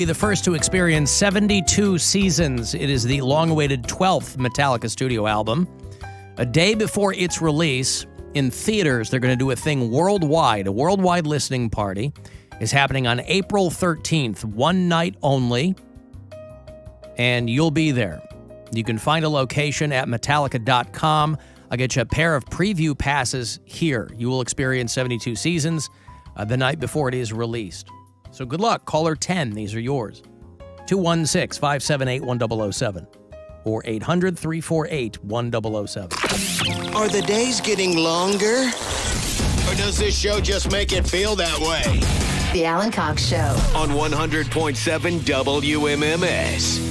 Be the first to experience 72 seasons. It is the long-awaited 12th Metallica studio album. A day before its release in theaters, they're going to do a thing worldwide. A worldwide listening party is happening on April 13th, one night only, and you'll be there. You can find a location at Metallica.com. I'll get you a pair of preview passes here. You will experience 72 seasons the night before it is released. So good luck. Caller 10. These are yours. 216-578-1007 or 800-348-1007. Are the days getting longer? Or does this show just make it feel that way? The Alan Cox Show. On 100.7 WMMS.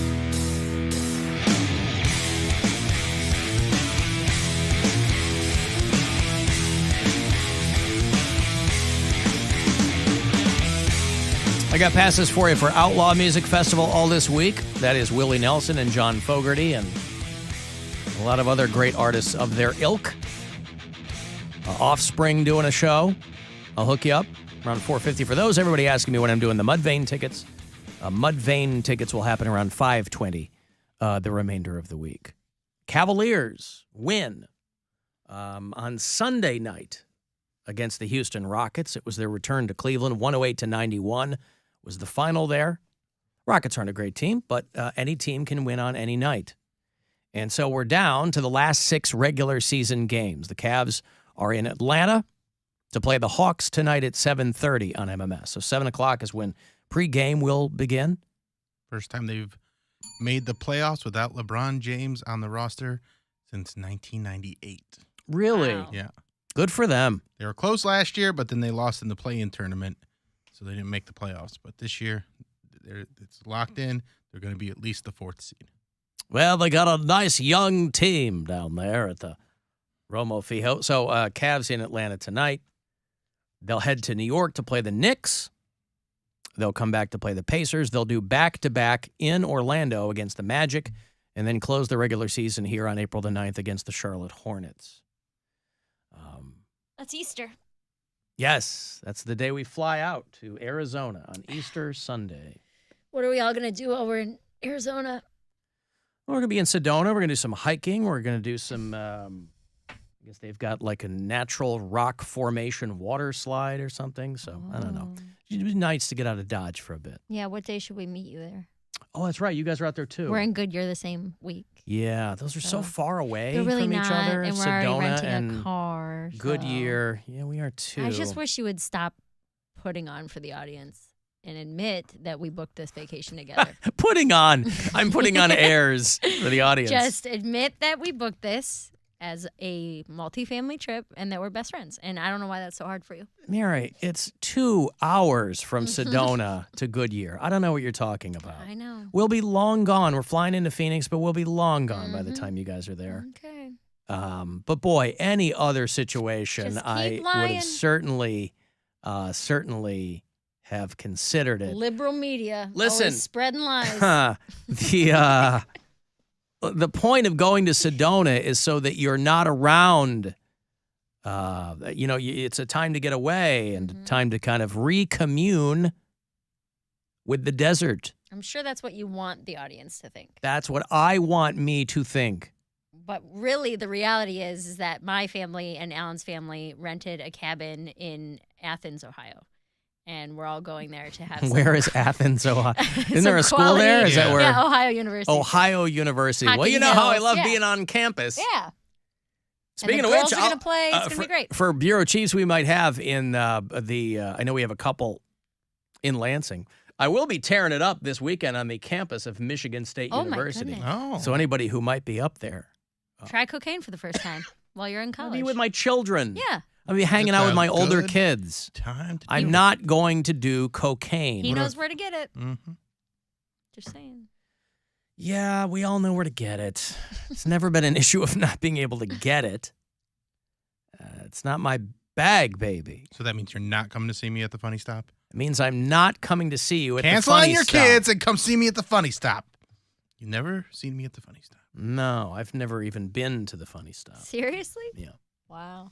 I got passes for you for Outlaw Music Festival all this week. That is Willie Nelson and John Fogerty and a lot of other great artists of their ilk. Offspring doing a show. I'll hook you up around $4.50 for those. Everybody asking me when I'm doing the Mudvayne tickets. Mudvayne tickets will happen around $5.20 the remainder of the week. Cavaliers win on Sunday night against the Houston Rockets. It was their return to Cleveland, 108-91 was the final there. Rockets aren't a great team, but any team can win on any night. And so we're down to the last 6 regular season games. The Cavs are in Atlanta to play the Hawks tonight at 7:30 on MMS. So 7 o'clock is when pregame will begin. First time they've made the playoffs without LeBron James on the roster since 1998. Really? Wow. Yeah. Good for them. They were close last year, but then they lost in the play-in tournament, so they didn't make the playoffs. But this year, it's locked in. They're going to be at least the 4th seed. Well, they got a nice young team down there at the Romo Fijo. So Cavs in Atlanta tonight. They'll head to New York to play the Knicks. They'll come back to play the Pacers. They'll do back-to-back in Orlando against the Magic, and then close the regular season here on April the 9th against the Charlotte Hornets. That's Easter. Yes, that's the day we fly out to Arizona on Easter Sunday. What are we all going to do over in Arizona? We're going to be in Sedona. We're going to do some hiking. We're going to do some, I guess they've got like a natural rock formation water slide or something. So, I don't know. It'd be nice to get out of Dodge for a bit. Yeah, what day should we meet you there? Oh, that's right. You guys are out there, too. We're in Goodyear the same week. Yeah, those are so far away They're really from not, each other. and we're Sedona already renting and a car. Goodyear. Yeah, we are, too. I just wish you would stop putting on for the audience and admit that we booked this vacation together. Putting on. I'm putting on airs for the audience. Just admit that we booked this as a multi-family trip and that we're best friends. And I don't know why that's so hard for you. Mary, it's 2 hours from Sedona to Goodyear. I don't know what you're talking about. I know. We'll be long gone. We're flying into Phoenix, but we'll be long gone by the time you guys are there. Okay. But boy, any other situation, Just keep I would lying. have certainly have considered it. Liberal media. Listen. Always spreading lies. The point of going to Sedona is so that you're not around. It's a time to get away and time to kind of recommune with the desert. I'm sure that's what you want the audience to think. That's what I want me to think. But really, the reality is that my family and Alan's family rented a cabin in Athens, Ohio. And we're all going there to have Where is Athens, Ohio? Isn't there a school there? Is that where? Yeah, Ohio University. Ohio University. Well, Hockey you know how I Hills, love yeah. being on campus. Yeah. Speaking and the of girls which, are going to play. It's going to be great. For Bureau Chiefs, we might have in I know we have a couple in Lansing. I will be tearing it up this weekend on the campus of Michigan State University. My goodness. Oh. So anybody who might be up there. Try cocaine for the first time while you're in I'll college. be with my children. Yeah. I'll be hanging It's out with a my older good kids. Time to I'm not going to do cocaine. He knows where to get it. Mm-hmm. Just saying. Yeah, we all know where to get it. It's never been an issue of not being able to get it. It's not my bag, baby. So that means you're not coming to see me at the Funny Stop? It means I'm not coming to see you at Cancel the Funny on your Stop. kids and come see me at the Funny Stop. You never seen me at the Funny Stop. No, I've never even been to the Funny Stop. Seriously? Yeah. Wow.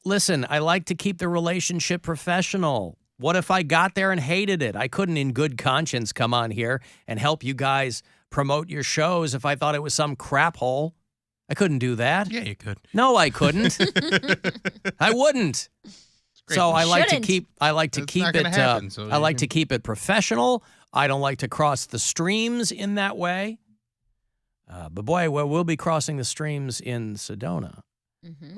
Listen, I like to keep the relationship professional. What if I got there and hated it? I couldn't in good conscience come on here and help you guys promote your shows if I thought it was some crap hole. I couldn't do that. Yeah, you could. No, I couldn't. I wouldn't. Great. So I like to Shouldn't. keep It's it not gonna happen, so I you like can- to keep it professional. I don't like to cross the streams in that way. But boy, we'll be crossing the streams in Sedona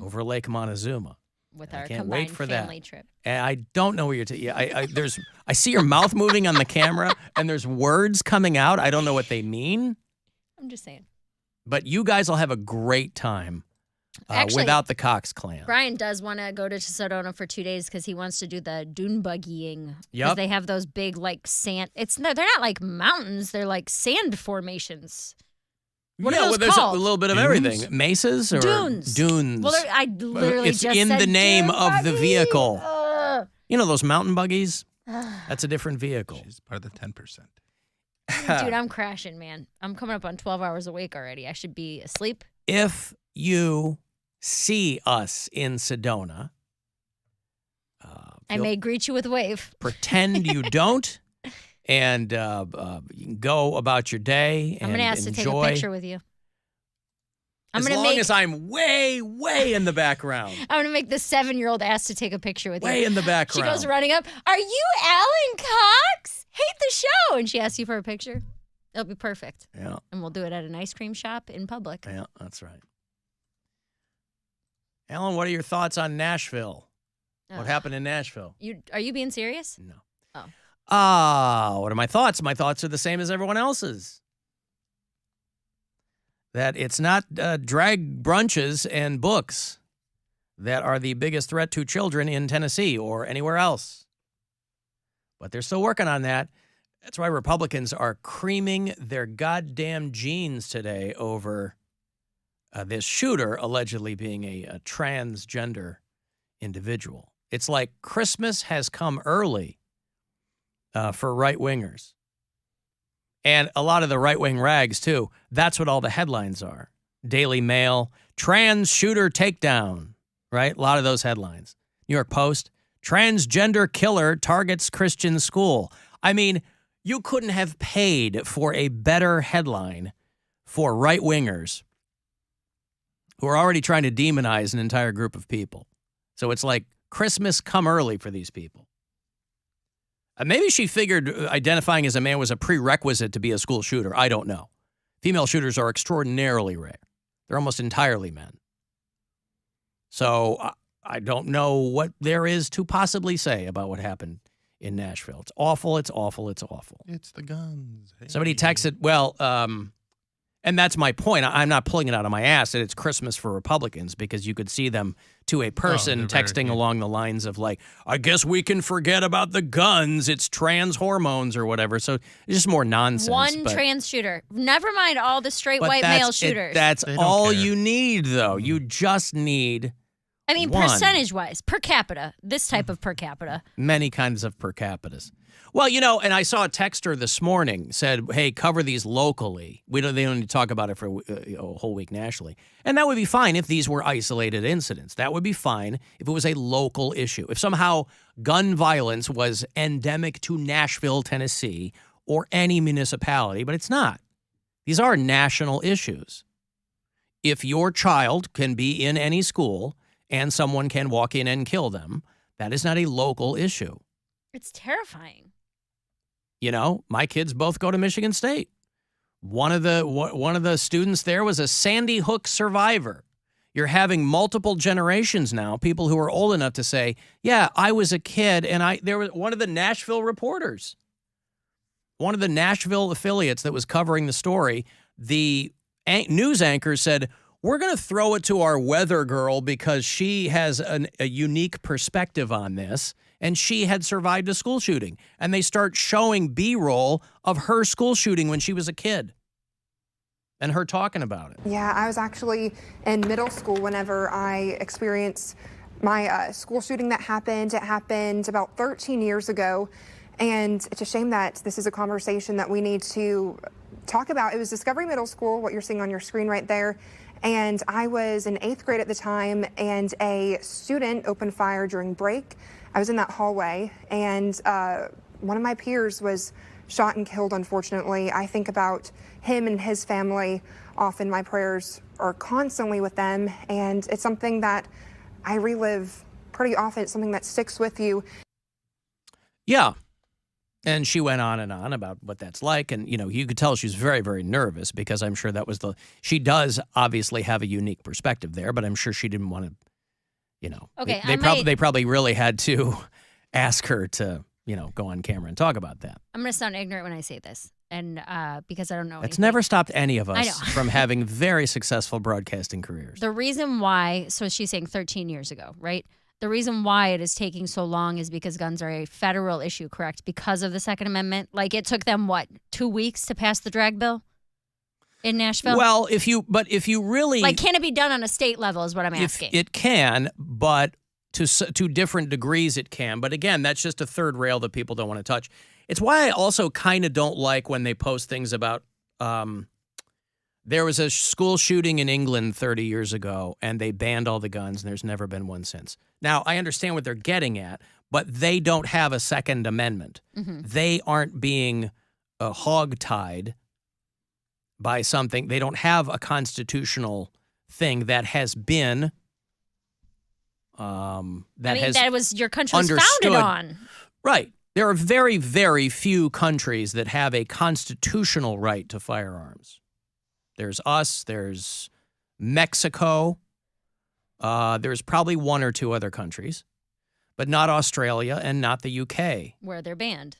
over Lake Montezuma. With I our can't combined wait for family that. trip. And I don't know where you're I see your mouth moving on the camera and there's words coming out. I don't know what they mean, I'm just saying. but you guys will have a great time Actually, without the Cox clan. Brian does want to go to Sedona for 2 days because he wants to do the dune buggying. Yep. They have those big like sand. They're not like mountains. They're like sand formations. What are those there's called? a little bit of Dunes? everything. Mesas or Dunes. dunes. Well, I literally it's just in said the name dune of the buggy. vehicle. Ugh. You know those mountain buggies? That's a different vehicle. She's part of the 10%. Dude, I'm crashing, man. I'm coming up on 12 hours awake already. I should be asleep. If you see us in Sedona, I may greet you with a wave. pretend you don't, and you can go about your day I'm and going to ask to take a enjoy. picture with you. As long as I'm way, way in the background. I'm gonna make the 7-year-old ask to take a picture with Way you. in the She background. goes running up. Are you Alan Cox? Hate the show, and she asks you for a picture. It'll be perfect, Yeah, and we'll do it at an ice cream shop in public. yeah, that's right. Alan, what are your thoughts on Nashville? What Ugh. happened in Nashville? Are you being serious? No. Oh. What are my thoughts? My thoughts are the same as everyone else's. That it's not drag brunches and books that are the biggest threat to children in Tennessee or anywhere else. But they're still working on that. That's why Republicans are creaming their goddamn jeans today over this shooter allegedly being a transgender individual. It's like Christmas has come early for right-wingers. And a lot of the right-wing rags, too. That's what all the headlines are. Daily Mail, trans shooter takedown, right? A lot of those headlines. New York Post, transgender killer targets Christian school. I mean, you couldn't have paid for a better headline for right-wingers who are already trying to demonize an entire group of people. So it's like Christmas come early for these people. Maybe she figured identifying as a man was a prerequisite to be a school shooter. I don't know. Female shooters are extraordinarily rare. They're almost entirely men. So I don't know what there is to possibly say about what happened in Nashville. It's awful. It's awful. It's awful. It's the guns. Hey. Somebody texted, and that's my point. I'm not pulling it out of my ass that it's Christmas for Republicans because you could see them to a person they're very- texting yeah. along the lines of like, I guess we can forget about the guns. It's trans hormones or whatever. So it's just more nonsense. One but, trans shooter. Never mind all the straight but white that's male it- shooters. That's They don't all care. you need, though. You just need I mean, one. percentage-wise, per capita, this type of per capita. many kinds of per capitas. Well, and I saw a texter this morning said, hey, cover these locally. They don't need to talk about it for a whole week nationally. And that would be fine if these were isolated incidents. That would be fine if it was a local issue. If somehow gun violence was endemic to Nashville, Tennessee, or any municipality, but it's not. These are national issues. If your child can be in any school and someone can walk in and kill them, that is not a local issue. It's terrifying. My kids both go to Michigan State. One of the students there was a Sandy Hook survivor. You're having multiple generations now, people who are old enough to say, yeah, I was a kid, and there was one of the Nashville reporters, one of the Nashville affiliates that was covering the story. The news anchor said, we're going to throw it to our weather girl because she has a unique perspective on this. And she had survived a school shooting. And they start showing B-roll of her school shooting when she was a kid. And her talking about it. Yeah, I was actually in middle school whenever I experienced my school shooting that happened. It happened about 13 years ago. And it's a shame that this is a conversation that we need to talk about. It was Discovery Middle School, what you're seeing on your screen right there. And I was in 8th grade at the time, and a student opened fire during break I was in that hallway, and one of my peers was shot and killed, unfortunately. I think about him and his family often. My prayers are constantly with them, and it's something that I relive pretty often. It's something that sticks with you. Yeah. And she went on and on about what that's like. And, you could tell she's very, very nervous because I'm sure that was she does obviously have a unique perspective there, but I'm sure she didn't want to, Okay, they probably really had to ask her to, go on camera and talk about that. I'm going to sound ignorant when I say this, and because I don't know It's anything. never stopped any of I us know. from having very successful broadcasting careers. The reason why, so she's saying 13 years ago, right? The reason why it is taking so long is because guns are a federal issue, correct? Because of the Second Amendment? Like, it took them, 2 weeks to pass the drag bill in Nashville? Well, if you really... Like, can it be done on a state level is what I'm asking. It can, but to different degrees it can. But again, that's just a third rail that people don't want to touch. It's why I also kind of don't like when they post things about... there was a school shooting in England 30 years ago, and they banned all the guns, and there's never been one since. Now, I understand what they're getting at, but they don't have a Second Amendment. Mm-hmm. They aren't being hogtied by something. They don't have a constitutional thing that has been that was your country was understood. founded on. Right. There are very, very few countries that have a constitutional right to firearms. There's us. There's Mexico. There's probably one or two other countries, but not Australia and not the UK. Where they're banned.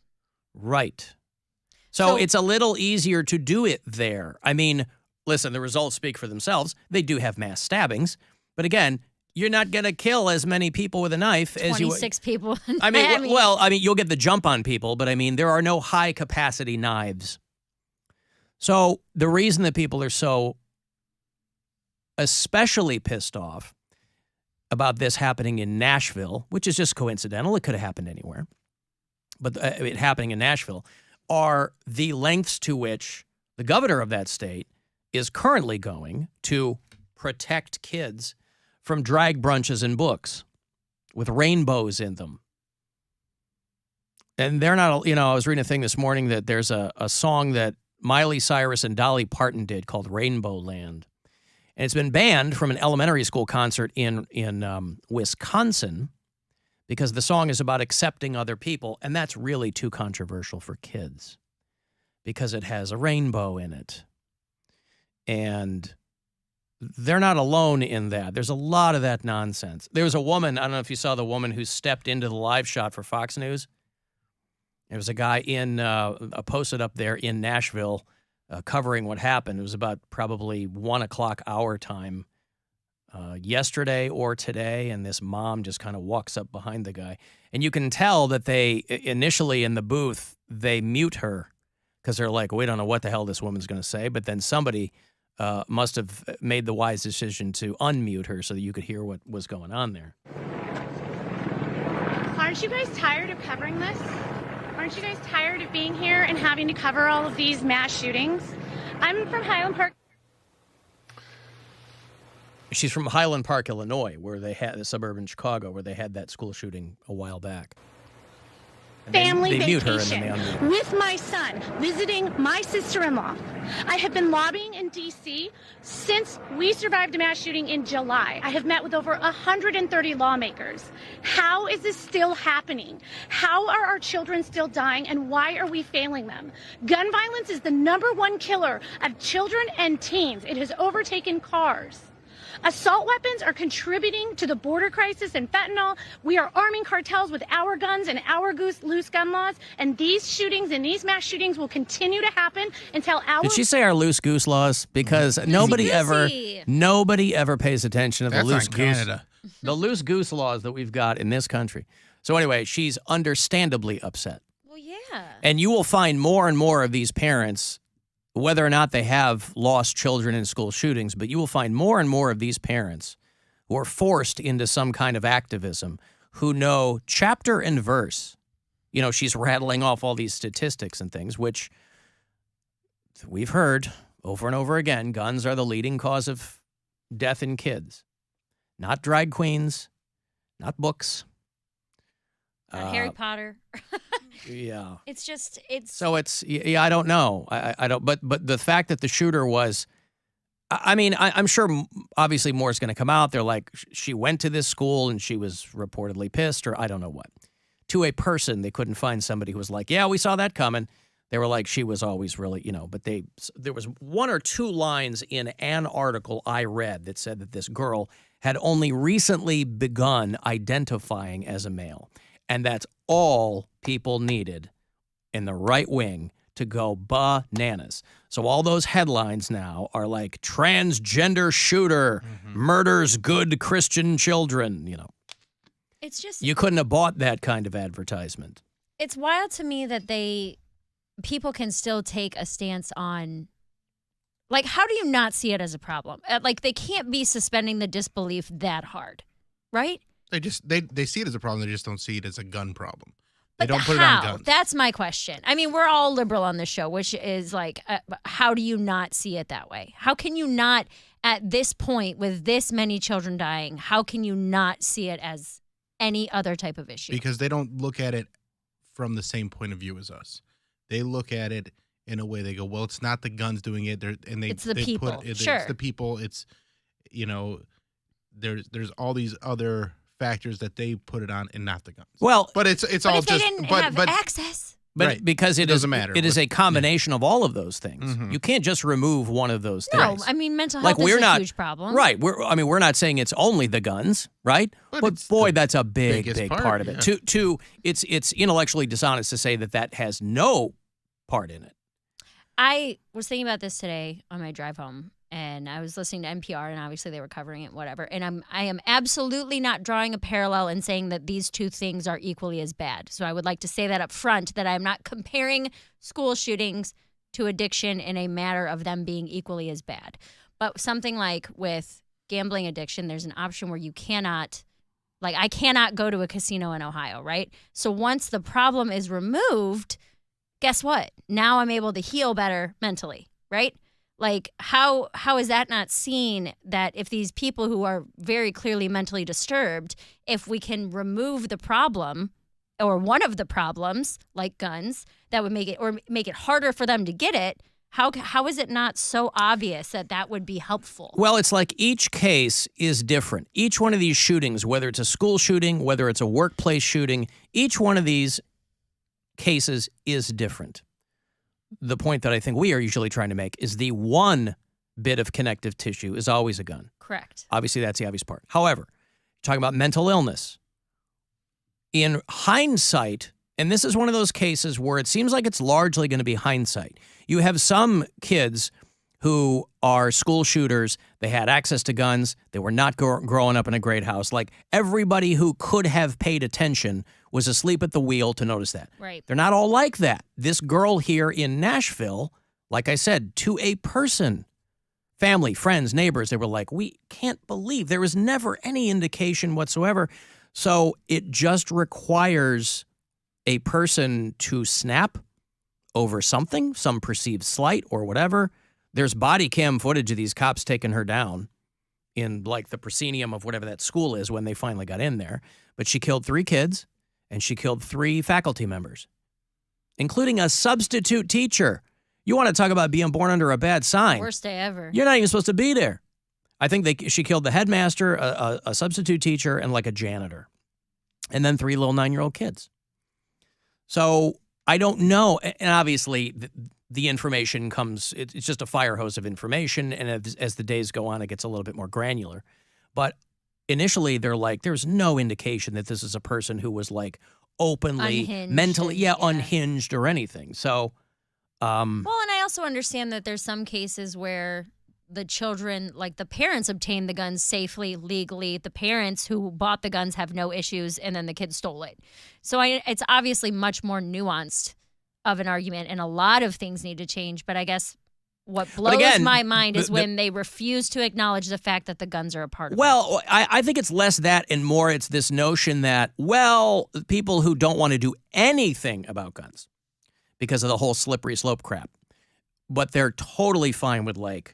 Right. So it's a little easier to do it there. I mean, listen, the results speak for themselves. They do have mass stabbings. But again, you're not going to kill as many people with a knife as you... 26 people. I mean, you'll get the jump on people, but I mean, there are no high-capacity knives. So the reason that people are so especially pissed off about this happening in Nashville, which is just coincidental, it could have happened anywhere, but it happening in Nashville, are the lengths to which the governor of that state is currently going to protect kids from drag brunches and books with rainbows in them. And they're not, I was reading a thing this morning that there's a song that Miley Cyrus and Dolly Parton did called Rainbow Land. And it's been banned from an elementary school concert in Wisconsin because the song is about accepting other people, and that's really too controversial for kids because it has a rainbow in it. And they're not alone in that. There's a lot of that nonsense. There was a woman, I don't know if you saw the woman who stepped into the live shot for Fox News. There was a guy posted up there in Nashville covering what happened. It was about probably 1 o'clock our time yesterday or today, and this mom just kind of walks up behind the guy. And you can tell that they, initially in the booth, they mute her because they're like, we don't know what the hell this woman's going to say. But then somebody must have made the wise decision to unmute her so that you could hear what was going on there. Aren't you guys tired of covering this? Aren't you guys tired of being here and having to cover all of these mass shootings? I'm from Highland Park. She's from Highland Park, Illinois, where they had the suburb in Chicago, where they had that school shooting a while back. And Family they mute her and vacation then they unmute her. with my son, visiting my sister-in-law. I have been lobbying in D.C. since we survived a mass shooting in July. I have met with over 130 lawmakers. How is this still happening? How are our children still dying, and why are we failing them? Gun violence is the #1 killer of children and teens. It has overtaken cars. Assault weapons are contributing to the border crisis and fentanyl. We are arming cartels with our guns and our loose gun laws. And these shootings and these mass shootings will continue to happen until our... Did she say our loose goose laws? Because nobody ever pays attention to the That's loose on goose. Canada. The loose goose laws that we've got in this country. So anyway, she's understandably upset. Well, yeah. And you will find more and more of these parents, whether or not they have lost children in school shootings, but you will find more and more of these parents who are forced into some kind of activism who know chapter and verse. She's rattling off all these statistics and things, which we've heard over and over again. Guns are the leading cause of death in kids. Not drag queens, not books, Harry Potter. Yeah. It's just So I don't know. I don't. But the fact that the shooter was, I mean, I'm sure obviously more is going to come out. They're like, she went to this school and she was reportedly pissed, or I don't know what. To a person, they couldn't find somebody who was like, yeah, we saw that coming. They were like, she was always really, but there was one or two lines in an article I read that said that this girl had only recently begun identifying as a male. And that's all people needed in the right wing to go bananas. So all those headlines now are like, transgender shooter murders good Christian children, It's just, You couldn't have bought that kind of advertisement. it's wild to me that people can still take a stance on, like, how do you not see it as a problem? Like, they can't be suspending the disbelief that hard, right? They see it as a problem. They just don't see it as a gun problem. They But don't put it how? on guns. That's my question. I mean, we're all liberal on this show, which is like, how do you not see it that way? How can you not, at this point, with this many children dying, how can you not see it as any other type of issue? Because they don't look at it from the same point of view as us. They look at it in a way. They go, well, it's not the guns doing it. It's the people. Sure. It's the people. It's, there's all these other factors that they put it on and not the guns. Well, but it's but all if they just didn't have access. But right. because it doesn't matter. It is a combination of all of those things. Mhm. You can't just remove one of those No, things. I mean, mental Like, health we're is a not- huge problem. Right. We're not saying it's only the guns, right? But But it's boy, the that's a big biggest part of it. yeah. It's intellectually dishonest to say that has no part in it. I was thinking about this today on my drive home, and I was listening to NPR, and obviously they were covering it, whatever. And I am absolutely not drawing a parallel and saying that these two things are equally as bad. So I would like to say that up front, that I'm not comparing school shootings to addiction in a matter of them being equally as bad. But something like with gambling addiction, there's an option where you cannot, like, I cannot go to a casino in Ohio, right? So once the problem is removed, guess what? Now I'm able to heal better mentally, right? Like, how is that not seen, that if these people who are very clearly mentally disturbed, if we can remove the problem or one of the problems, like guns, that would make it harder for them to get it, how is it not so obvious that would be helpful? Well, it's like each case is different. Each one of these shootings, whether it's a school shooting, whether it's a workplace shooting, each one of these cases is different. The point that I think we are usually trying to make is the one bit of connective tissue is always a gun. Correct. Obviously, that's the obvious part. However, talking about mental illness, in hindsight, and this is one of those cases where it seems like it's largely going to be hindsight. You have some kids who are school shooters. They had access to guns. They were not growing up in a great house. Like, everybody who could have paid attention was asleep at the wheel to notice that. Right. They're not all like that. This girl here in Nashville, like I said, to a person, family, friends, neighbors, they were like, we can't believe there was never any indication whatsoever. So it just requires a person to snap over something, some perceived slight or whatever. There's body cam footage of these cops taking her down in, like, the proscenium of whatever that school is when they finally got in there. But she killed 3 kids, and she killed 3 faculty members, including a substitute teacher. You want to talk about being born under a bad sign. Worst day ever. You're not even supposed to be there. I think she killed the headmaster, a substitute teacher, and like a janitor. And then 3 little 9-year-old kids. So I don't know. And obviously the information comes, it's just a fire hose of information. And as the days go on, it gets a little bit more granular. But initially they're like, there's no indication that this is a person who was like openly, Unhinged mentally, and- unhinged or anything. So, Well, and I also understand that there's some cases where the children, like the parents, obtained the guns safely, legally. The parents who bought the guns have no issues, and then the kids stole it. So it's obviously much more nuanced of an argument, and a lot of things need to change. But I guess what blows my mind is when they refuse to acknowledge the fact that the guns are a part of it. Well, I think it's less that and more it's this notion that, well, people who don't want to do anything about guns because of the whole slippery slope crap, but they're totally fine with, like,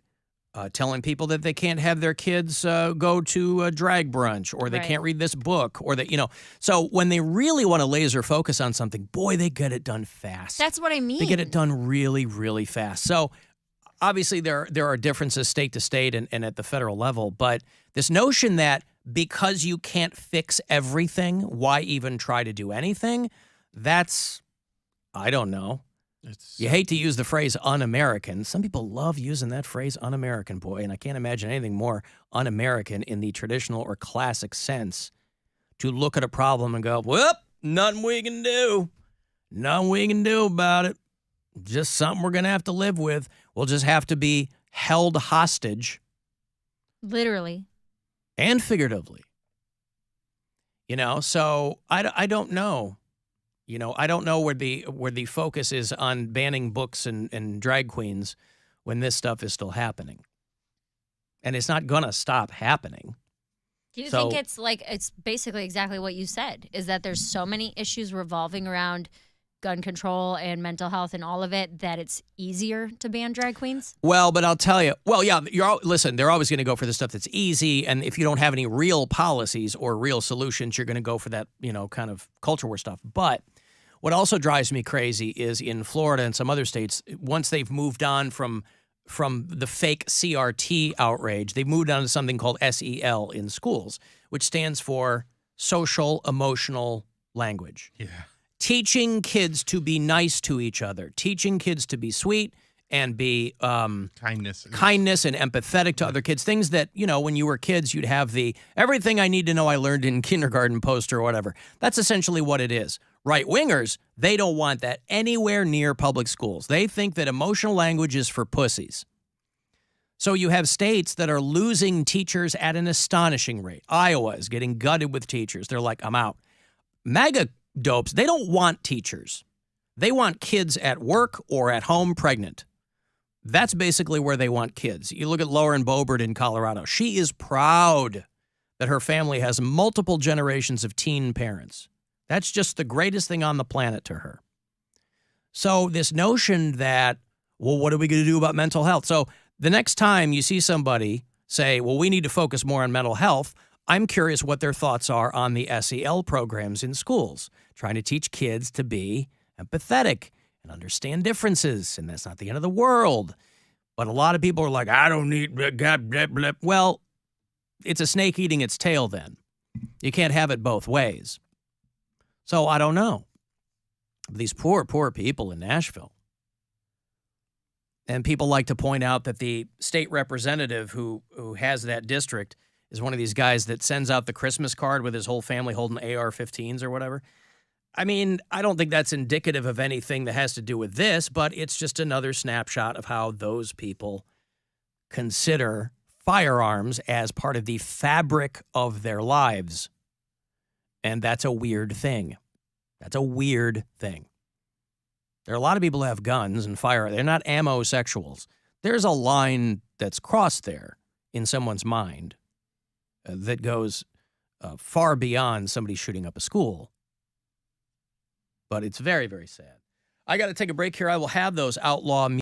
telling people that they can't have their kids go to a drag brunch, or they Right. can't read this book, or that, So when they really want to laser focus on something, boy, they get it done fast. That's what I mean. They get it done really, really fast. So obviously there are differences state to state and at the federal level, but this notion that because you can't fix everything, why even try to do anything? That's, I don't know. You hate to use the phrase un-American. Some people love using that phrase un-American, boy, and I can't imagine anything more un-American in the traditional or classic sense to look at a problem and go, whoop, nothing we can do. Nothing we can do about it. Just something we're going to have to live with. We'll just have to be held hostage. Literally. And figuratively. So I don't know. I don't know where the focus is on banning books and drag queens when this stuff is still happening. And it's not going to stop happening. Do you think it's basically exactly what you said, is that there's so many issues revolving around gun control and mental health and all of it that it's easier to ban drag queens? Well, but I'll tell you, listen, they're always going to go for the stuff that's easy. And if you don't have any real policies or real solutions, you're going to go for that, kind of culture war stuff. But what also drives me crazy is in Florida and some other states, once they've moved on from the fake CRT outrage, they've moved on to something called SEL in schools, which stands for social emotional language. Yeah. Teaching kids to be nice to each other, teaching kids to be sweet and be kindness and empathetic to other kids. Things that, when you were kids, you'd have the everything I need to know I learned in kindergarten poster or whatever. That's essentially what it is. Right-wingers, they don't want that anywhere near public schools. They think that emotional language is for pussies. So you have states that are losing teachers at an astonishing rate. Iowa is getting gutted with teachers. They're like, I'm out. MAGA dopes, they don't want teachers. They want kids at work or at home pregnant. That's basically where they want kids. You look at Lauren Boebert in Colorado. She is proud that her family has multiple generations of teen parents. That's just the greatest thing on the planet to her. So this notion that, well, what are we going to do about mental health? So the next time you see somebody say, well, we need to focus more on mental health, I'm curious what their thoughts are on the SEL programs in schools, trying to teach kids to be empathetic and understand differences, and that's not the end of the world. But a lot of people are like, I don't need blah, blah, blah, blah. Well, it's a snake eating its tail then. You can't have it both ways. So I don't know. These poor, poor people in Nashville. And people like to point out that the state representative who has that district is one of these guys that sends out the Christmas card with his whole family holding AR-15s or whatever. I mean, I don't think that's indicative of anything that has to do with this, but it's just another snapshot of how those people consider firearms as part of the fabric of their lives. And that's a weird thing. That's a weird thing. There are a lot of people who have guns and fire. They're not ammo-sexuals. There's a line that's crossed there in someone's mind that goes far beyond somebody shooting up a school. But it's very, very sad. I got to take a break here. I will have those outlaw